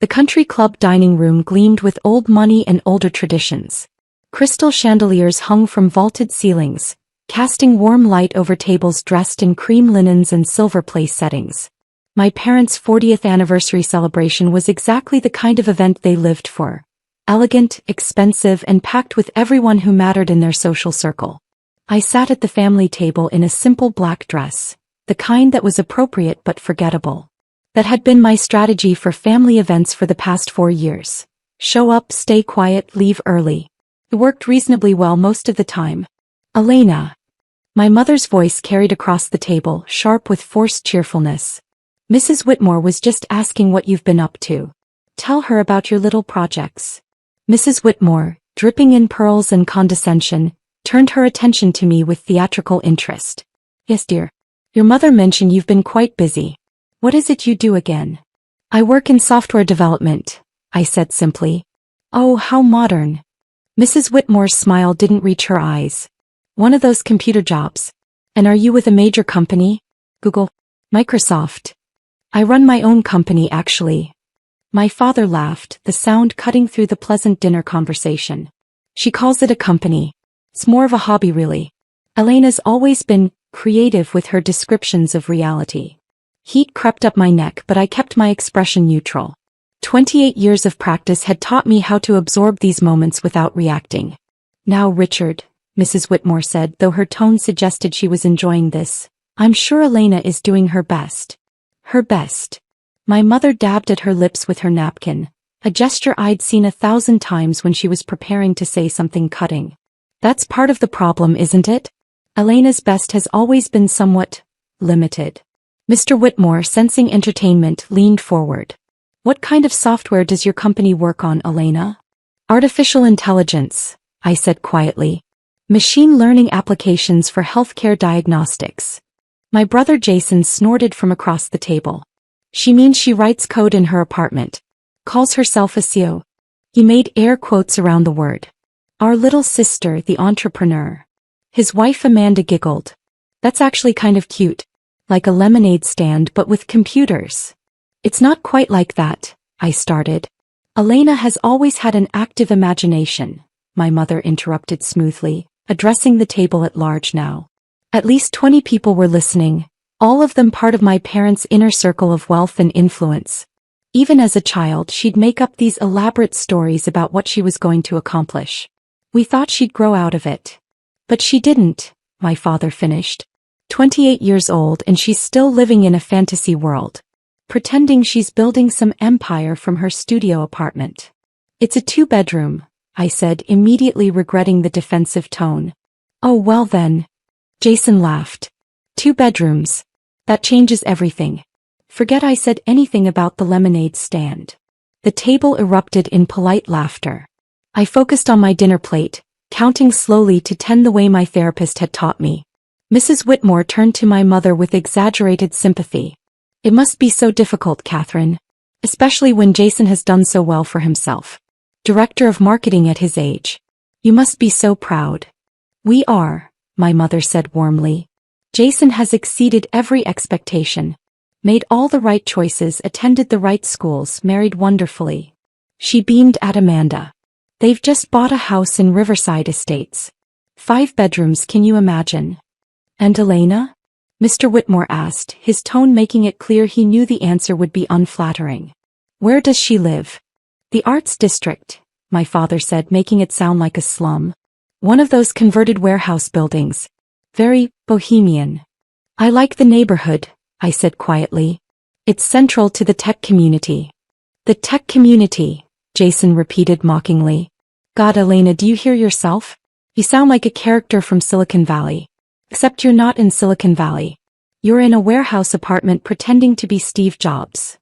The country club dining room gleamed with old money and older traditions. Crystal chandeliers hung from vaulted ceilings, casting warm light over tables dressed in cream linens and silver place settings. My parents' 40th anniversary celebration was exactly the kind of event they lived for. Elegant, expensive, and packed with everyone who mattered in their social circle. I sat at the family table in a simple black dress, the kind that was appropriate but forgettable. That had been my strategy for family events for the past 4 years. Show up, stay quiet, leave early. It worked reasonably well most of the time. Elena. My mother's voice carried across the table, sharp with forced cheerfulness. Mrs. Whitmore was just asking what you've been up to. Tell her about your little projects. Mrs. Whitmore, dripping in pearls and condescension, turned her attention to me with theatrical interest. Yes, dear. Your mother mentioned you've been quite busy. What is it you do again? I work in software development, I said simply. Oh, how modern. Mrs. Whitmore's smile didn't reach her eyes. One of those computer jobs. And are you with a major company? Google? Microsoft? I run my own company actually. My father laughed, the sound cutting through the pleasant dinner conversation. She calls it a company. It's more of a hobby really. Elena's always been creative with her descriptions of reality. Heat crept up my neck but I kept my expression neutral. 28 years of practice had taught me how to absorb these moments without reacting. Now Richard, Mrs. Whitmore said, though her tone suggested she was enjoying this, I'm sure Elena is doing her best. Her best. My mother dabbed at her lips with her napkin, a gesture I'd seen 1,000 times when she was preparing to say something cutting. That's part of the problem, isn't it? Elena's best has always been somewhat limited. Mr. Whitmore, sensing entertainment, leaned forward. What kind of software does your company work on, Elena? Artificial intelligence, I said quietly. Machine learning applications for healthcare diagnostics. My brother Jason snorted from across the table. She means she writes code in her apartment. Calls herself a CEO. He made air quotes around the word. Our little sister, the entrepreneur. His wife Amanda giggled. That's actually kind of cute. Like a lemonade stand but with computers. It's not quite like that, I started. Elena has always had an active imagination, my mother interrupted smoothly, addressing the table at large now. At least 20 people were listening, all of them part of my parents' inner circle of wealth and influence. Even as a child, she'd make up these elaborate stories about what she was going to accomplish. We thought she'd grow out of it. But she didn't, my father finished. 28 years old and she's still living in a fantasy world. Pretending she's building some empire from her studio apartment. It's a 2-bedroom, I said, immediately regretting the defensive tone. Oh well then. Jason laughed. 2 bedrooms. That changes everything. Forget I said anything about the lemonade stand. The table erupted in polite laughter. I focused on my dinner plate, counting slowly to 10 the way my therapist had taught me. Mrs. Whitmore turned to my mother with exaggerated sympathy. It must be so difficult, Catherine. Especially when Jason has done so well for himself. Director of marketing at his age. You must be so proud. We are, my mother said warmly. Jason has exceeded every expectation. Made all the right choices, attended the right schools, married wonderfully. She beamed at Amanda. They've just bought a house in Riverside Estates. 5 bedrooms, can you imagine? And Elena? Mr. Whitmore asked, his tone making it clear he knew the answer would be unflattering. Where does she live? The Arts District, my father said, making it sound like a slum. One of those converted warehouse buildings. Very bohemian. I like the neighborhood, I said quietly. It's central to the tech community. The tech community, Jason repeated mockingly. God, Elena, do you hear yourself? You sound like a character from Silicon Valley. Except you're not in Silicon Valley. You're in a warehouse apartment pretending to be Steve Jobs.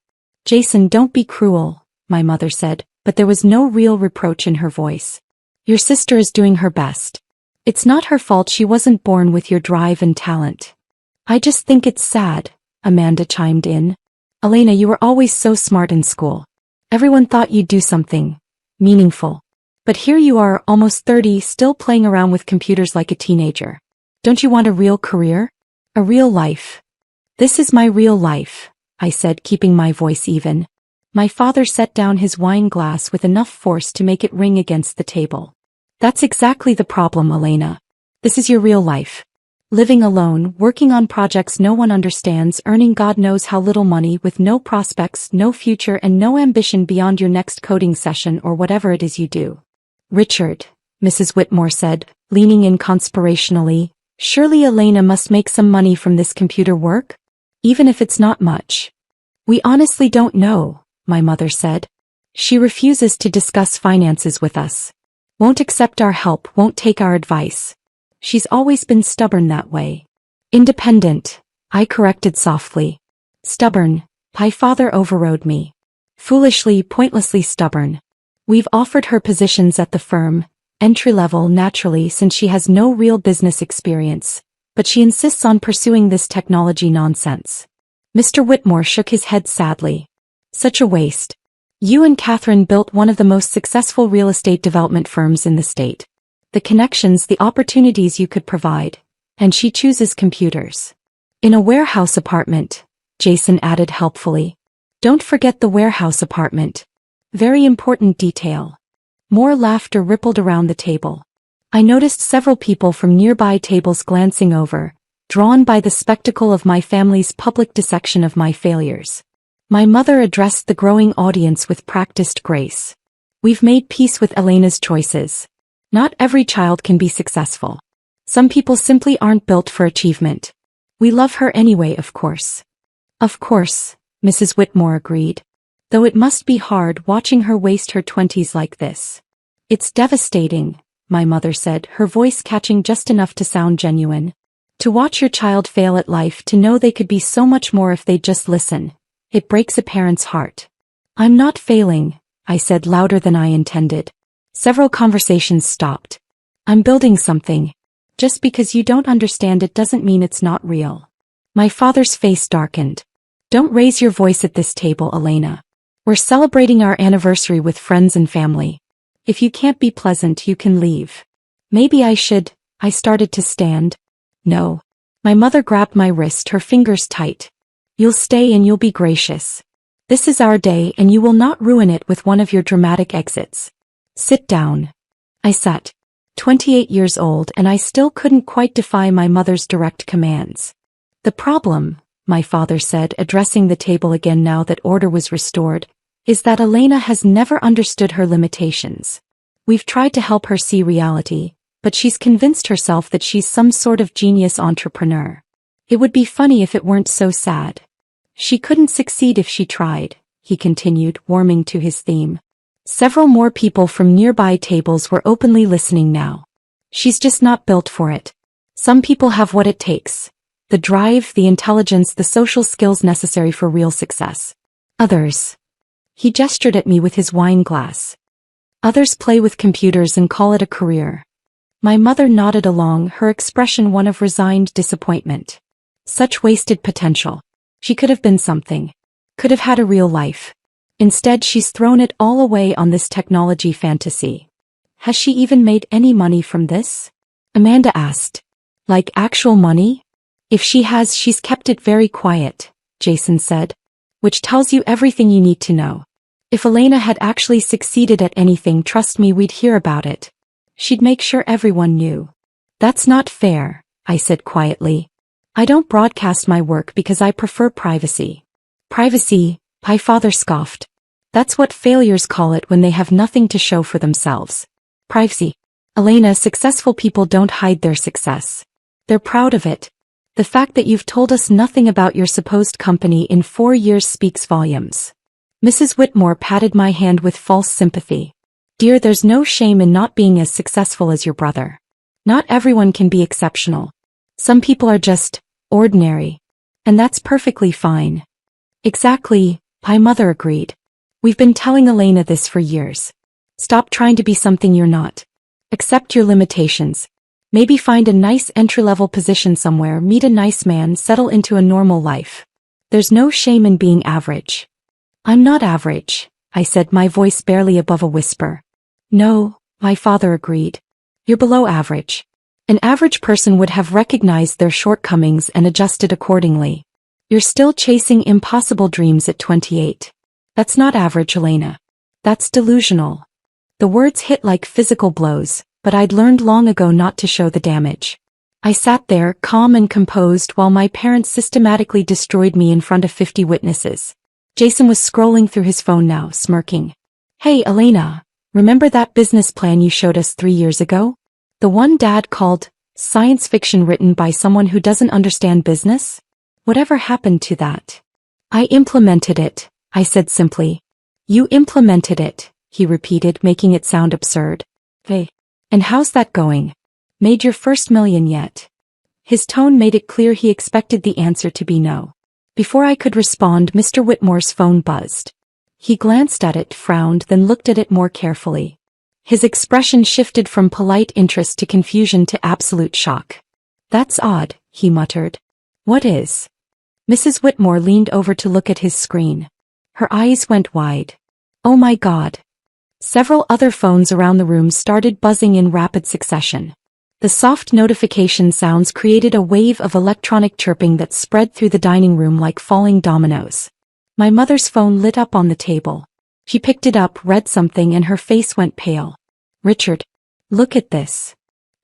Jason, don't be cruel, my mother said, but there was no real reproach in her voice. Your sister is doing her best. It's not her fault she wasn't born with your drive and talent. I just think it's sad, Amanda chimed in. Elena, you were always so smart in school. Everyone thought you'd do something meaningful. But here you are, almost 30, still playing around with computers like a teenager. Don't you want a real career? A real life? This is my real life, I said, keeping my voice even. My father set down his wine glass with enough force to make it ring against the table. That's exactly the problem, Elena. This is your real life. Living alone, working on projects no one understands, earning God knows how little money with no prospects, no future and no ambition beyond your next coding session or whatever it is you do. Richard, Mrs. Whitmore said, leaning in conspirationally, surely Elena must make some money from this computer work? Even if it's not much. We honestly don't know, my mother said. She refuses to discuss finances with us. Won't accept our help, won't take our advice. She's always been stubborn that way. Independent, I corrected softly. Stubborn, my father overrode me. Foolishly, pointlessly stubborn. We've offered her positions at the firm, entry-level naturally since she has no real business experience, but she insists on pursuing this technology nonsense. Mr. Whitmore shook his head sadly. Such a waste. You and Catherine built one of the most successful real estate development firms in the state. The connections, the opportunities you could provide, and she chooses computers. In a warehouse apartment, Jason added helpfully. Don't forget the warehouse apartment. Very important detail. More laughter rippled around the table. I noticed several people from nearby tables glancing over, drawn by the spectacle of my family's public dissection of my failures. My mother addressed the growing audience with practiced grace. We've made peace with Elena's choices. Not every child can be successful. Some people simply aren't built for achievement. We love her anyway, of course. Of course, Mrs. Whitmore agreed. Though it must be hard watching her waste her 20s like this. It's devastating, my mother said, her voice catching just enough to sound genuine. To watch your child fail at life, to know they could be so much more if they'd just listen. It breaks a parent's heart. I'm not failing, I said louder than I intended. Several conversations stopped. I'm building something. Just because you don't understand it doesn't mean it's not real. My father's face darkened. Don't raise your voice at this table, Elena. We're celebrating our anniversary with friends and family. If you can't be pleasant, you can leave. Maybe I should. I started to stand. No. My mother grabbed my wrist, her fingers tight. You'll stay and you'll be gracious. This is our day and you will not ruin it with one of your dramatic exits. Sit down. I sat. 28 years old and I still couldn't quite defy my mother's direct commands. The problem, my father said, addressing the table again now that order was restored, is that Elena has never understood her limitations. We've tried to help her see reality, but she's convinced herself that she's some sort of genius entrepreneur. It would be funny if it weren't so sad. She couldn't succeed if she tried, he continued, warming to his theme. Several more people from nearby tables were openly listening now. She's just not built for it. Some people have what it takes. The drive, the intelligence, the social skills necessary for real success. Others. He gestured at me with his wine glass. Others play with computers and call it a career. My mother nodded along, her expression one of resigned disappointment. Such wasted potential. She could have been something. Could have had a real life. Instead, she's thrown it all away on this technology fantasy. Has she even made any money from this? Amanda asked. Like actual money? If she has, she's kept it very quiet, Jason said. Which tells you everything you need to know. If Elena had actually succeeded at anything, trust me, we'd hear about it. She'd make sure everyone knew. That's not fair, I said quietly. I don't broadcast my work because I prefer privacy. Privacy, my father scoffed. That's what failures call it when they have nothing to show for themselves. Privacy. Elena, successful people don't hide their success. They're proud of it. The fact that you've told us nothing about your supposed company in 4 years speaks volumes. Mrs. Whitmore patted my hand with false sympathy. Dear, there's no shame in not being as successful as your brother. Not everyone can be exceptional. Some people are just ordinary. And that's perfectly fine. Exactly, my mother agreed. We've been telling Elena this for years. Stop trying to be something you're not. Accept your limitations. Maybe find a nice entry-level position somewhere, meet a nice man, settle into a normal life. There's no shame in being average. I'm not average, I said, my voice barely above a whisper. No, my father agreed. You're below average. An average person would have recognized their shortcomings and adjusted accordingly. You're still chasing impossible dreams at 28. That's not average, Elena. That's delusional. The words hit like physical blows, but I'd learned long ago not to show the damage. I sat there, calm and composed, while my parents systematically destroyed me in front of 50 witnesses. Jason was scrolling through his phone now, smirking. Hey, Elena, remember that business plan you showed us 3 years ago? The one Dad called science fiction written by someone who doesn't understand business? Whatever happened to that? I implemented it, I said simply. You implemented it, he repeated, making it sound absurd. Hey. And how's that going? Made your first million yet? His tone made it clear he expected the answer to be no. Before I could respond, Mr. Whitmore's phone buzzed. He glanced at it, frowned, then looked at it more carefully. His expression shifted from polite interest to confusion to absolute shock. That's odd, he muttered. What is? Mrs. Whitmore leaned over to look at his screen. Her eyes went wide. Oh my God. Several other phones around the room started buzzing in rapid succession. The soft notification sounds created a wave of electronic chirping that spread through the dining room like falling dominoes. My mother's phone lit up on the table. She picked it up, read something, and her face went pale. Richard, look at this.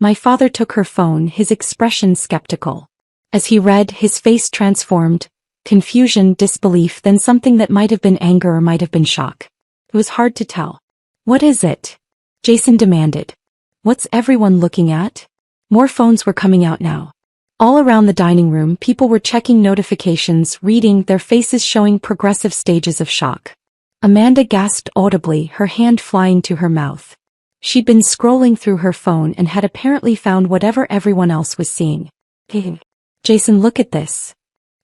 My father took her phone, his expression skeptical. As he read, his face transformed. Confusion, disbelief, then something that might have been anger or might have been shock. It was hard to tell. What is it? Jason demanded. What's everyone looking at? More phones were coming out now. All around the dining room, people were checking notifications, reading, their faces showing progressive stages of shock. Amanda gasped audibly, her hand flying to her mouth. She'd been scrolling through her phone and had apparently found whatever everyone else was seeing. Jason, look at this.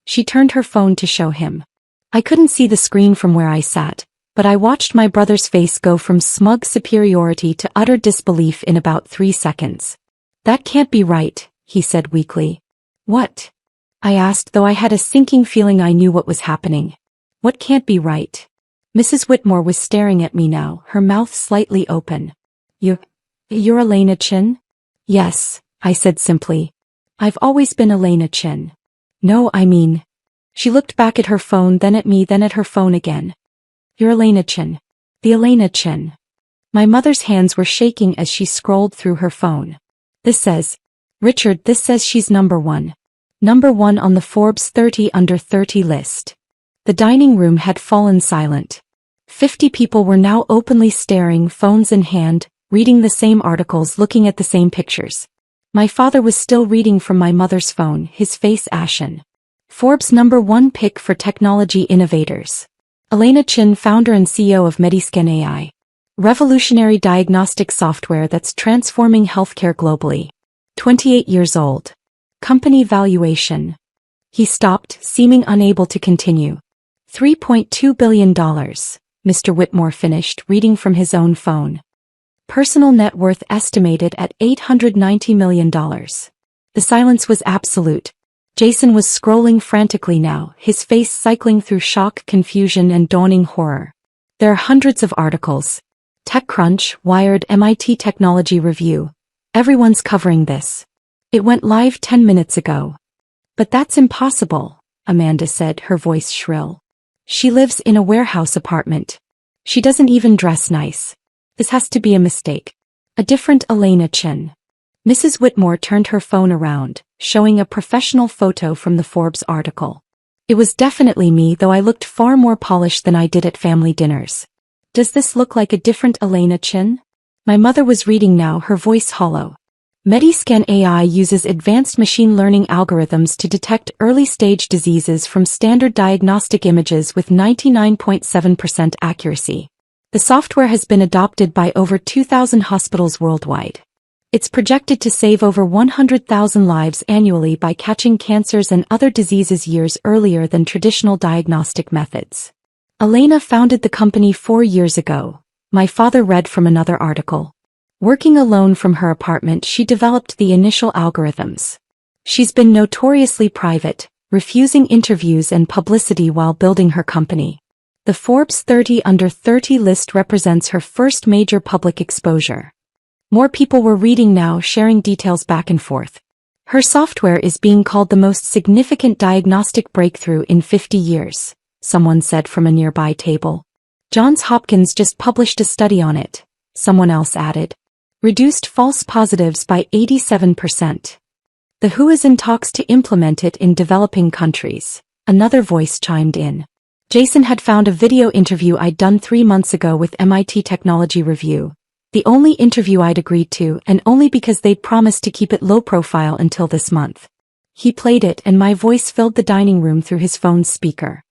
She turned her phone to show him. I couldn't see the screen from where I sat, but I watched my brother's face go from smug superiority to utter disbelief in about 3 seconds. That can't be right, he said weakly. What? I asked, though I had a sinking feeling I knew what was happening. What can't be right? Mrs. Whitmore was staring at me now, her mouth slightly open. You're Elena Chin? Yes, I said simply. I've always been Elena Chin. No, I mean. She looked back at her phone, then at me, then at her phone again. You're Elena Chin. The Elena Chin. My mother's hands were shaking as she scrolled through her phone. This says, Richard, this says she's number 1. Number 1 on the Forbes 30 under 30 list. The dining room had fallen silent. 50 people were now openly staring, phones in hand, reading the same articles, looking at the same pictures. My father was still reading from my mother's phone, his face ashen. Forbes number 1 pick for technology innovators. Elena Chin, founder and CEO of Mediscan AI. Revolutionary diagnostic software that's transforming healthcare globally. 28 years old. Company valuation. He stopped, seeming unable to continue. $3.2 billion, Mr. Whitmore finished, reading from his own phone. Personal net worth estimated at $890 million. The silence was absolute. Jason was scrolling frantically now, his face cycling through shock, confusion, and dawning horror. There are hundreds of articles. TechCrunch, Wired, MIT Technology Review. Everyone's covering this. It went live 10 minutes ago. But that's impossible, Amanda said, her voice shrill. She lives in a warehouse apartment. She doesn't even dress nice. This has to be a mistake. A different Elena Chin. Mrs. Whitmore turned her phone around, showing a professional photo from the Forbes article. It was definitely me, though I looked far more polished than I did at family dinners. Does this look like a different Elena Chin? My mother was reading now, her voice hollow. Mediscan AI uses advanced machine learning algorithms to detect early-stage diseases from standard diagnostic images with 99.7% accuracy. The software has been adopted by over 2,000 hospitals worldwide. It's projected to save over 100,000 lives annually by catching cancers and other diseases years earlier than traditional diagnostic methods. Elena founded the company 4 years ago. My father read from another article. Working alone from her apartment, she developed the initial algorithms. She's been notoriously private, refusing interviews and publicity while building her company. The Forbes 30 under 30 list represents her first major public exposure. More people were reading now, sharing details back and forth. Her software is being called the most significant diagnostic breakthrough in 50 years, someone said from a nearby table. Johns Hopkins just published a study on it, someone else added. Reduced false positives by 87%. The WHO is in talks to implement it in developing countries, another voice chimed in. Jason had found a video interview I'd done 3 months ago with MIT Technology Review. The only interview I'd agreed to, and only because they'd promised to keep it low profile until this month. He played it and my voice filled the dining room through his phone's speaker.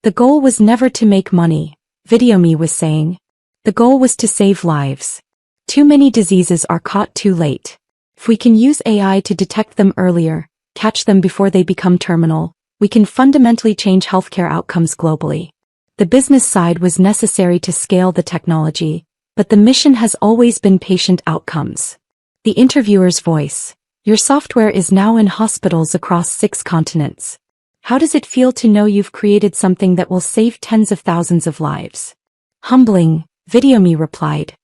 The goal was never to make money, Video Me was saying. The goal was to save lives. Too many diseases are caught too late. If we can use AI to detect them earlier, catch them before they become terminal, we can fundamentally change healthcare outcomes globally. The business side was necessary to scale the technology, but the mission has always been patient outcomes. The interviewer's voice. Your software is now in hospitals across 6 continents. How does it feel to know you've created something that will save tens of thousands of lives? Humbling, Video Me replied.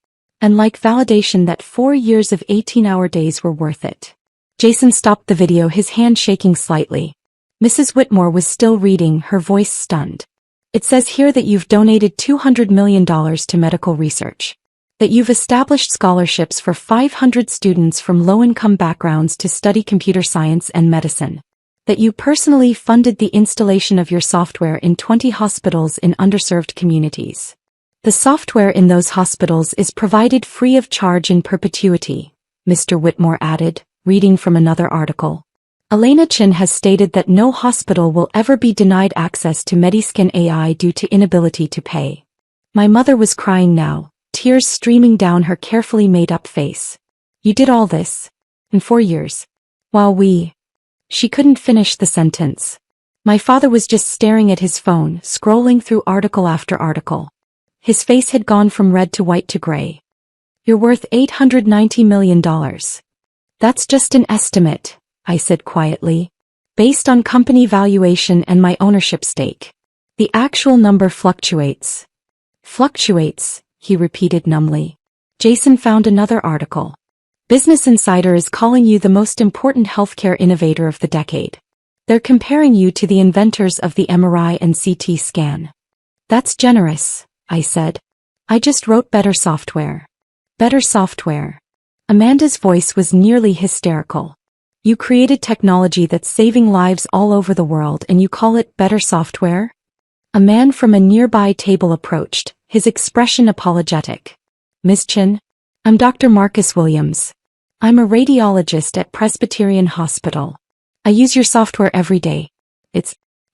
And like validation that 4 years of 18-hour days were worth it. Jason stopped the video, his hand shaking slightly. Mrs. Whitmore was still reading, her voice stunned. It says here that you've donated $200 million to medical research. That you've established scholarships for 500 students from low-income backgrounds to study computer science and medicine. That you personally funded the installation of your software in 20 hospitals in underserved communities. The software in those hospitals is provided free of charge in perpetuity, Mr. Whitmore added, reading from another article. Elena Chin has stated that no hospital will ever be denied access to Mediscan AI due to inability to pay. My mother was crying now, tears streaming down her carefully made-up face. You did all this? In 4 years? While we... She couldn't finish the sentence. My father was just staring at his phone, scrolling through article after article. His face had gone from red to white to gray. You're worth $890 million. That's just an estimate, I said quietly. Based on company valuation and my ownership stake. The actual number fluctuates. Fluctuates, he repeated numbly. Jason found another article. Business Insider is calling you the most important healthcare innovator of the decade. They're comparing you to the inventors of the MRI and CT scan. That's generous, I said. I just wrote better software. Better software. Amanda's voice was nearly hysterical. You created technology that's saving lives all over the world and you call it better software? A man from a nearby table approached, his expression apologetic. Miss Chin? I'm Dr. Marcus Williams. I'm a radiologist at Presbyterian Hospital. I use your software every day.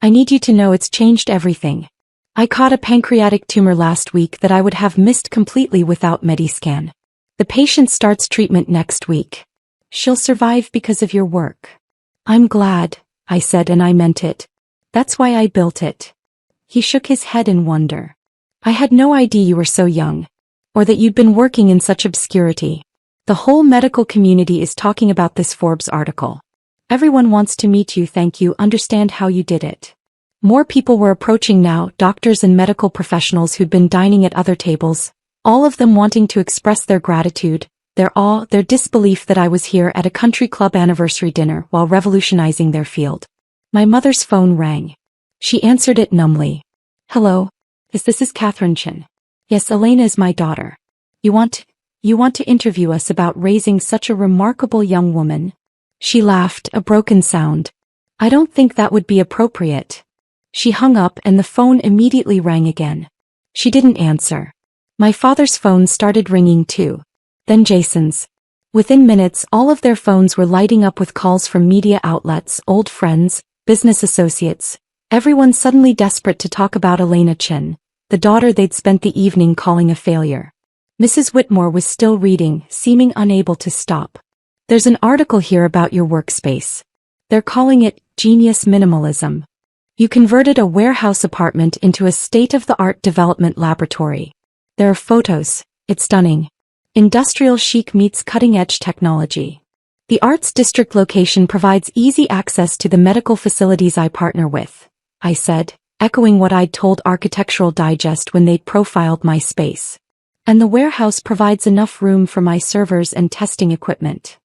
I need you to know it's changed everything. I caught a pancreatic tumor last week that I would have missed completely without Mediscan. The patient starts treatment next week. She'll survive because of your work. I'm glad, I said, and I meant it. That's why I built it. He shook his head in wonder. I had no idea you were so young. Or that you'd been working in such obscurity. The whole medical community is talking about this Forbes article. Everyone wants to meet you, thank you, understand how you did it. More people were approaching now, doctors and medical professionals who'd been dining at other tables, all of them wanting to express their gratitude, their awe, their disbelief that I was here at a country club anniversary dinner while revolutionizing their field. My mother's phone rang. She answered it numbly. Hello? This is Catherine Chin. Yes, Elena is my daughter. You want to interview us about raising such a remarkable young woman? She laughed, a broken sound. I don't think that would be appropriate. She hung up and the phone immediately rang again. She didn't answer. My father's phone started ringing too. Then Jason's. Within minutes, all of their phones were lighting up with calls from media outlets, old friends, business associates, everyone suddenly desperate to talk about Elena Chin, the daughter they'd spent the evening calling a failure. Mrs. Whitmore was still reading, seeming unable to stop. There's an article here about your workspace. They're calling it genius minimalism. You converted a warehouse apartment into a state-of-the-art development laboratory. There are photos. It's stunning. Industrial chic meets cutting-edge technology. The Arts District location provides easy access to the medical facilities I partner with, I said, echoing what I'd told Architectural Digest when they'd profiled my space. And the warehouse provides enough room for my servers and testing equipment.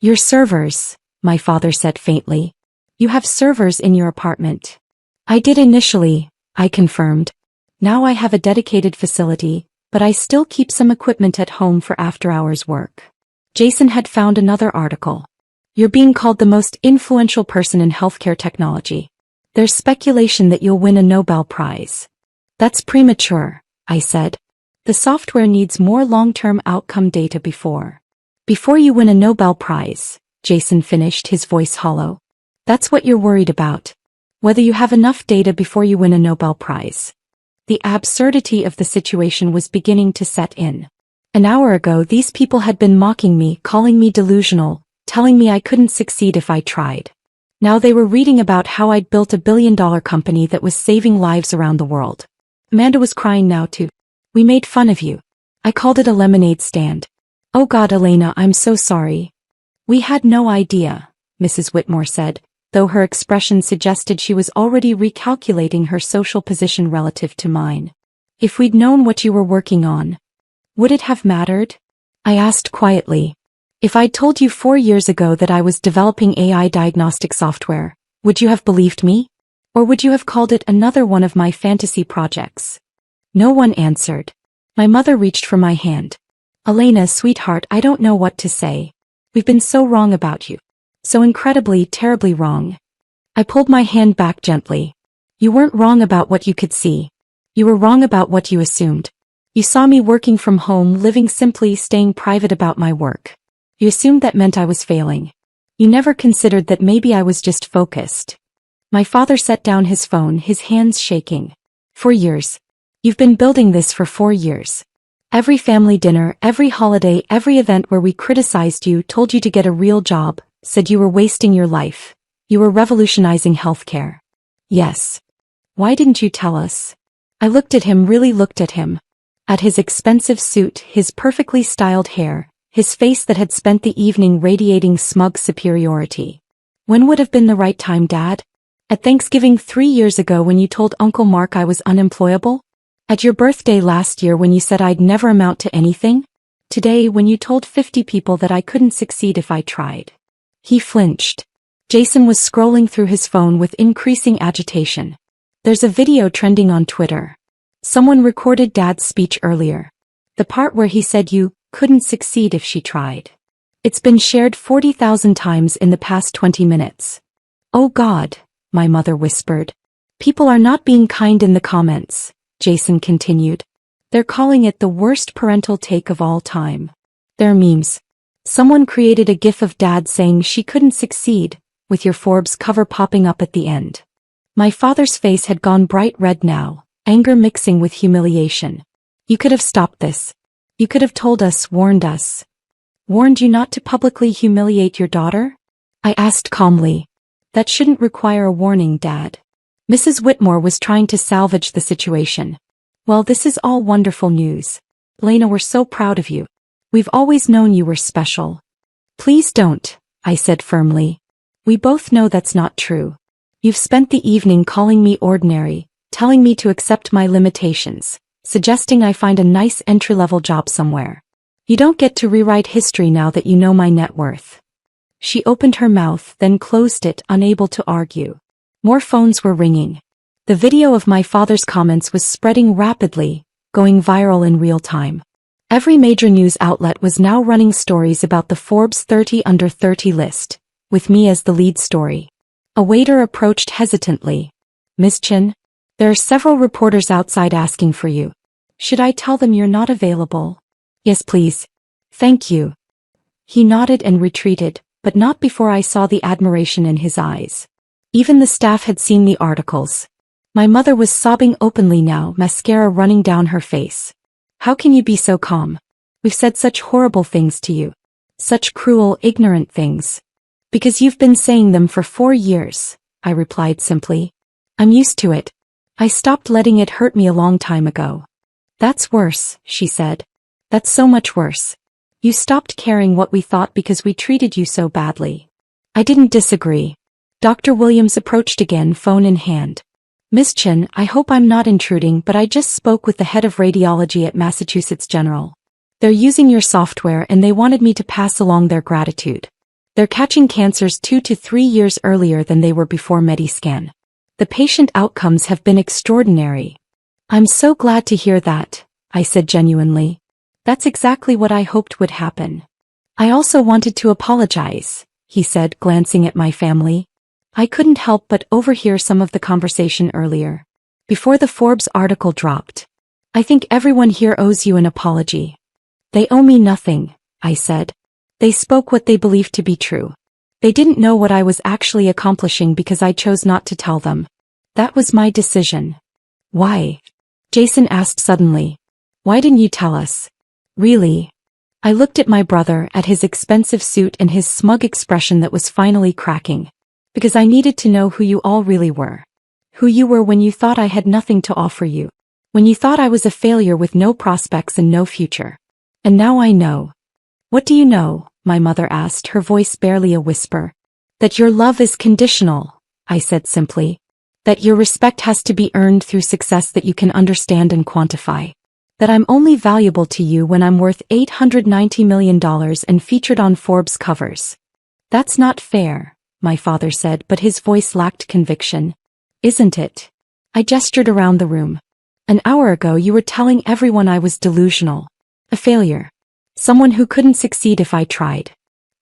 Your servers, my father said faintly. You have servers in your apartment. I did initially, I confirmed. Now I have a dedicated facility, but I still keep some equipment at home for after-hours work. Jason had found another article. You're being called the most influential person in healthcare technology. There's speculation that you'll win a Nobel Prize. That's premature, I said. The software needs more long-term outcome data before you win a Nobel Prize, Jason finished, his voice hollow. That's what you're worried about. Whether you have enough data before you win a Nobel Prize. The absurdity of the situation was beginning to set in. An hour ago, these people had been mocking me, calling me delusional, telling me I couldn't succeed if I tried. Now they were reading about how I'd built a billion-dollar company that was saving lives around the world. Amanda was crying now too. We made fun of you. I called it a lemonade stand. Oh God, Elena, I'm so sorry. We had no idea, Mrs. Whitmore said, though her expression suggested she was already recalculating her social position relative to mine. If we'd known what you were working on, would it have mattered? I asked quietly. If I'd told you 4 years ago that I was developing AI diagnostic software, would you have believed me? Or would you have called it another one of my fantasy projects? No one answered. My mother reached for my hand. Elena, sweetheart, I don't know what to say. We've been so wrong about you. So incredibly, terribly wrong. I pulled my hand back gently. You weren't wrong about what you could see. You were wrong about what you assumed. You saw me working from home, living simply, staying private about my work. You assumed that meant I was failing. You never considered that maybe I was just focused. My father set down his phone, his hands shaking. 4 years. You've been building this for 4 years. Every family dinner, every holiday, every event where we criticized you, told you to get a real job, said you were wasting your life. You were revolutionizing healthcare. Yes. Why didn't you tell us? I looked at him, really looked at him. At his expensive suit, his perfectly styled hair, his face that had spent the evening radiating smug superiority. When would have been the right time, Dad? At Thanksgiving 3 years ago when you told Uncle Mark I was unemployable? At your birthday last year when you said I'd never amount to anything? Today when you told 50 people that I couldn't succeed if I tried? He flinched. Jason was scrolling through his phone with increasing agitation. There's a video trending on Twitter. Someone recorded Dad's speech earlier. The part where he said you couldn't succeed if she tried. It's been shared 40,000 times in the past 20 minutes. Oh God, my mother whispered. People are not being kind in the comments, Jason continued. They're calling it the worst parental take of all time. They're memes. Someone created a gif of Dad saying she couldn't succeed, with your Forbes cover popping up at the end. My father's face had gone bright red now, anger mixing with humiliation. You could have stopped this. You could have told us, warned us. Warned you not to publicly humiliate your daughter? I asked calmly. That shouldn't require a warning, Dad. Mrs. Whitmore was trying to salvage the situation. Well, this is all wonderful news. Lena, we're so proud of you. We've always known you were special. Please don't, I said firmly. We both know that's not true. You've spent the evening calling me ordinary, telling me to accept my limitations, suggesting I find a nice entry-level job somewhere. You don't get to rewrite history now that you know my net worth. She opened her mouth, then closed it, unable to argue. More phones were ringing. The video of my father's comments was spreading rapidly, going viral in real time. Every major news outlet was now running stories about the Forbes 30 under 30 list, with me as the lead story. A waiter approached hesitantly. Miss Chin? There are several reporters outside asking for you. Should I tell them you're not available? Yes, please. Thank you. He nodded and retreated, but not before I saw the admiration in his eyes. Even the staff had seen the articles. My mother was sobbing openly now, mascara running down her face. How can you be so calm? We've said such horrible things to you. Such cruel, ignorant things. Because you've been saying them for 4 years, I replied simply. I'm used to it. I stopped letting it hurt me a long time ago. That's worse, she said. That's so much worse. You stopped caring what we thought because we treated you so badly. I didn't disagree. Dr. Williams approached again, phone in hand. Miss Chin, I hope I'm not intruding, but I just spoke with the head of radiology at Massachusetts General. They're using your software and they wanted me to pass along their gratitude. They're catching cancers 2 to 3 years earlier than they were before Mediscan. The patient outcomes have been extraordinary. I'm so glad to hear that, I said genuinely. That's exactly what I hoped would happen. I also wanted to apologize, he said, glancing at my family. I couldn't help but overhear some of the conversation earlier, before the Forbes article dropped. I think everyone here owes you an apology. They owe me nothing, I said. They spoke what they believed to be true. They didn't know what I was actually accomplishing because I chose not to tell them. That was my decision. Why? Jason asked suddenly. Why didn't you tell us? Really? I looked at my brother, at his expensive suit and his smug expression that was finally cracking. Because I needed to know who you all really were. Who you were when you thought I had nothing to offer you. When you thought I was a failure with no prospects and no future. And now I know. What do you know? My mother asked, her voice barely a whisper. That your love is conditional, I said simply. That your respect has to be earned through success that you can understand and quantify. That I'm only valuable to you when I'm worth $890 million and featured on Forbes covers. That's not fair, my father said, but his voice lacked conviction. Isn't it? I gestured around the room. An hour ago you were telling everyone I was delusional. A failure. Someone who couldn't succeed if I tried.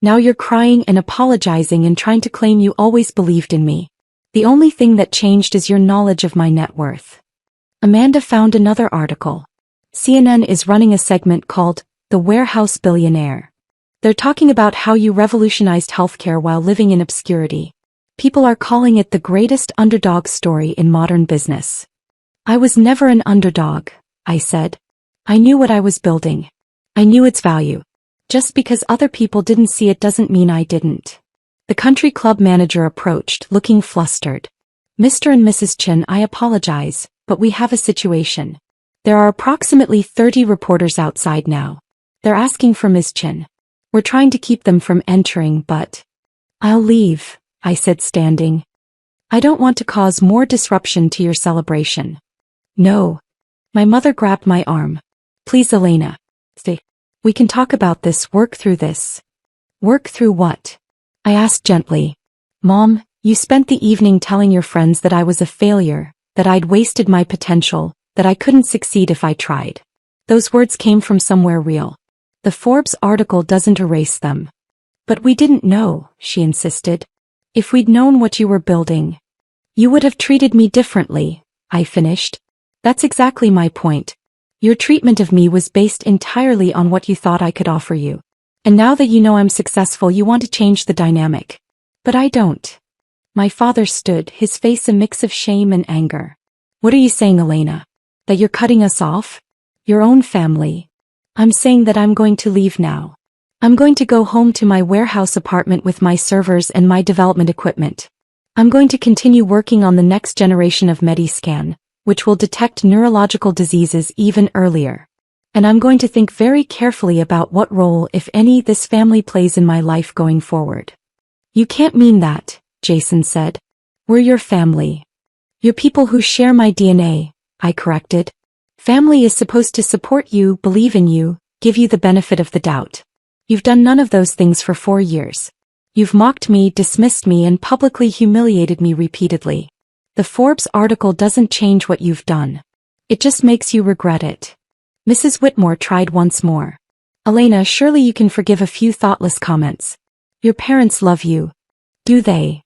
Now you're crying and apologizing and trying to claim you always believed in me. The only thing that changed is your knowledge of my net worth. Amanda found another article. CNN is running a segment called The Warehouse Billionaire. They're talking about how you revolutionized healthcare while living in obscurity. People are calling it the greatest underdog story in modern business. I was never an underdog, I said. I knew what I was building. I knew its value. Just because other people didn't see it doesn't mean I didn't. The country club manager approached, looking flustered. Mr. and Mrs. Chin, I apologize, but we have a situation. There are approximately 30 reporters outside now. They're asking for Ms. Chin. We're trying to keep them from entering, but... I'll leave, I said, standing. I don't want to cause more disruption to your celebration. No. My mother grabbed my arm. Please, Elena. Stay. We can talk about this, work through this. Work through what? I asked gently. Mom, you spent the evening telling your friends that I was a failure, that I'd wasted my potential, that I couldn't succeed if I tried. Those words came from somewhere real. The Forbes article doesn't erase them. But we didn't know, she insisted. If we'd known what you were building, you would have treated me differently, I finished. That's exactly my point. Your treatment of me was based entirely on what you thought I could offer you. And now that you know I'm successful, you want to change the dynamic. But I don't. My father stood, his face a mix of shame and anger. What are you saying, Elena? That you're cutting us off? Your own family? I'm saying that I'm going to leave now. I'm going to go home to my warehouse apartment with my servers and my development equipment. I'm going to continue working on the next generation of Mediscan, which will detect neurological diseases even earlier. And I'm going to think very carefully about what role, if any, this family plays in my life going forward. You can't mean that, Jason said. We're your family. You're people who share my DNA, I corrected. Family is supposed to support you, believe in you, give you the benefit of the doubt. You've done none of those things for 4 years. You've mocked me, dismissed me, and publicly humiliated me repeatedly. The Forbes article doesn't change what you've done. It just makes you regret it. Mrs. Whitmore tried once more. Elena, surely you can forgive a few thoughtless comments. Your parents love you. Do they?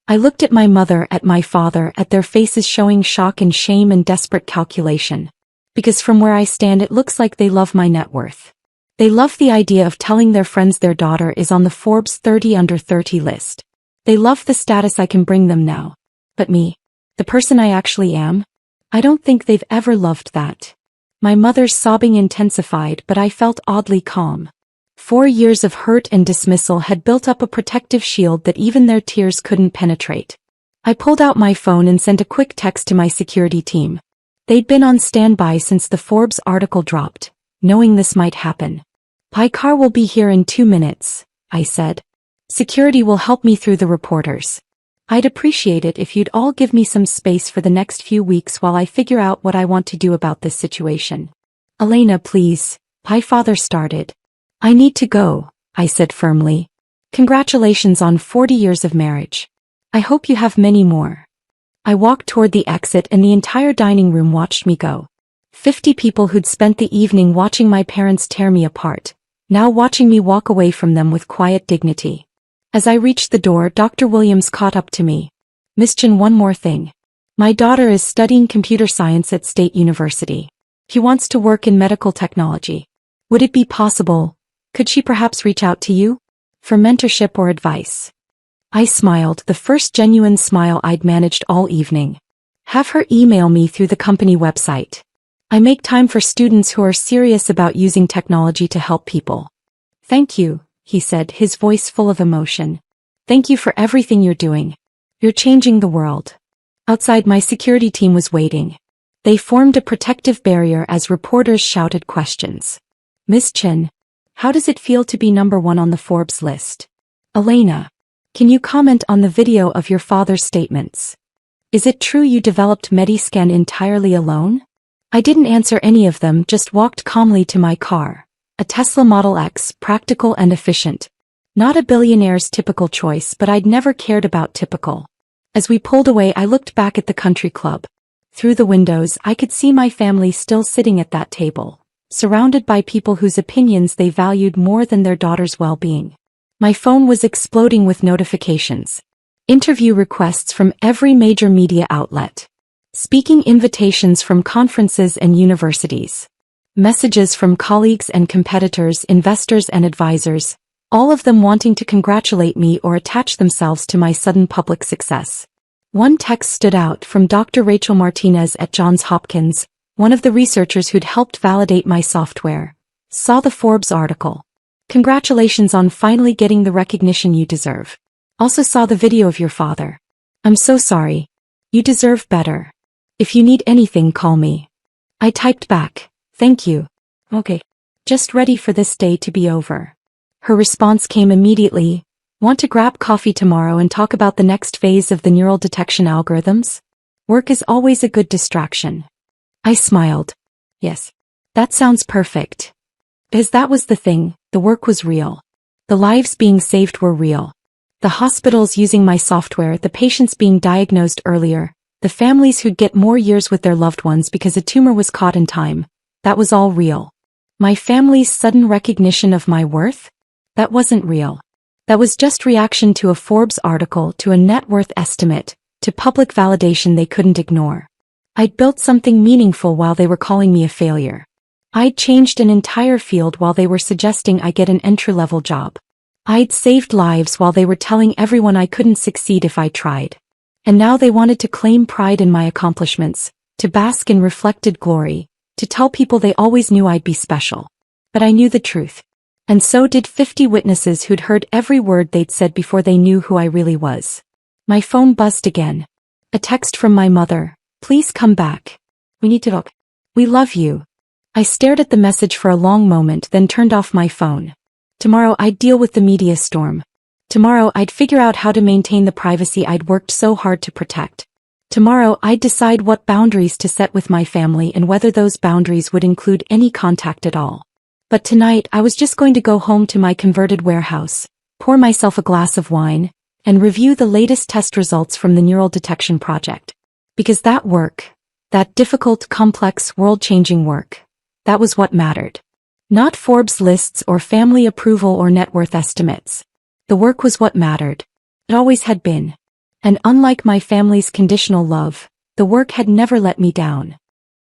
I looked at my mother, at my father, at their faces showing shock and shame and desperate calculation. Because from where I stand it looks like they love my net worth. They love the idea of telling their friends their daughter is on the Forbes 30 under 30 list. They love the status I can bring them now. But me? The person I actually am? I don't think they've ever loved that. My mother's sobbing intensified, but I felt oddly calm. 4 years of hurt and dismissal had built up a protective shield that even their tears couldn't penetrate. I pulled out my phone and sent a quick text to my security team. They'd been on standby since the Forbes article dropped, knowing this might happen. My car will be here in 2 minutes, I said. Security will help me through the reporters. I'd appreciate it if you'd all give me some space for the next few weeks while I figure out what I want to do about this situation. Elena, please, my father started. I need to go, I said firmly. Congratulations on 40 years of marriage. I hope you have many more. I walked toward the exit and the entire dining room watched me go. 50 people who'd spent the evening watching my parents tear me apart, now watching me walk away from them with quiet dignity. As I reached the door, Dr. Williams caught up to me. "Miss Chen, one more thing. My daughter is studying computer science at State University. She wants to work in medical technology. Would it be possible? Could she perhaps reach out to you for mentorship or advice?" I smiled, the first genuine smile I'd managed all evening. "Have her email me through the company website. I make time for students who are serious about using technology to help people." "Thank you," he said, his voice full of emotion. "Thank you for everything you're doing. You're changing the world." Outside, my security team was waiting. They formed a protective barrier as reporters shouted questions. "Miss Chen, how does it feel to be #1 on the Forbes list? Elena, can you comment on the video of your father's statements? Is it true you developed Mediscan entirely alone?" I didn't answer any of them, just walked calmly to my car. A Tesla Model X, practical and efficient. Not a billionaire's typical choice, but I'd never cared about typical. As we pulled away, I looked back at the country club. Through the windows, I could see my family still sitting at that table, surrounded by people whose opinions they valued more than their daughter's well-being. My phone was exploding with notifications. Interview requests from every major media outlet. Speaking invitations from conferences and universities. Messages from colleagues and competitors, investors and advisors, all of them wanting to congratulate me or attach themselves to my sudden public success. One text stood out from Dr. Rachel Martinez at Johns Hopkins, one of the researchers who'd helped validate my software. "Saw the Forbes article. Congratulations on finally getting the recognition you deserve. Also saw the video of your father. I'm so sorry. You deserve better. If you need anything, call me." I typed back, "Thank you. Okay. Just ready for this day to be over." Her response came immediately. "Want to grab coffee tomorrow and talk about the next phase of the neural detection algorithms? Work is always a good distraction." I smiled. "Yes. That sounds perfect." Because that was the thing, the work was real. The lives being saved were real. The hospitals using my software, the patients being diagnosed earlier, the families who'd get more years with their loved ones because a tumor was caught in time, that was all real. My family's sudden recognition of my worth? That wasn't real. That was just reaction to a Forbes article, to a net worth estimate, to public validation they couldn't ignore. I'd built something meaningful while they were calling me a failure. I'd changed an entire field while they were suggesting I get an entry-level job. I'd saved lives while they were telling everyone I couldn't succeed if I tried. And now they wanted to claim pride in my accomplishments, to bask in reflected glory, to tell people they always knew I'd be special. But I knew the truth. And so did 50 witnesses who'd heard every word they'd said before they knew who I really was. My phone buzzed again. A text from my mother. "Please come back. We need to talk. We love you." I stared at the message for a long moment, then turned off my phone. Tomorrow I'd deal with the media storm. Tomorrow I'd figure out how to maintain the privacy I'd worked so hard to protect. Tomorrow I'd decide what boundaries to set with my family and whether those boundaries would include any contact at all. But tonight I was just going to go home to my converted warehouse, pour myself a glass of wine, and review the latest test results from the neural detection project. Because that work, that difficult, complex, world-changing work, that was what mattered. Not Forbes lists or family approval or net worth estimates. The work was what mattered. It always had been. And unlike my family's conditional love, the work had never let me down.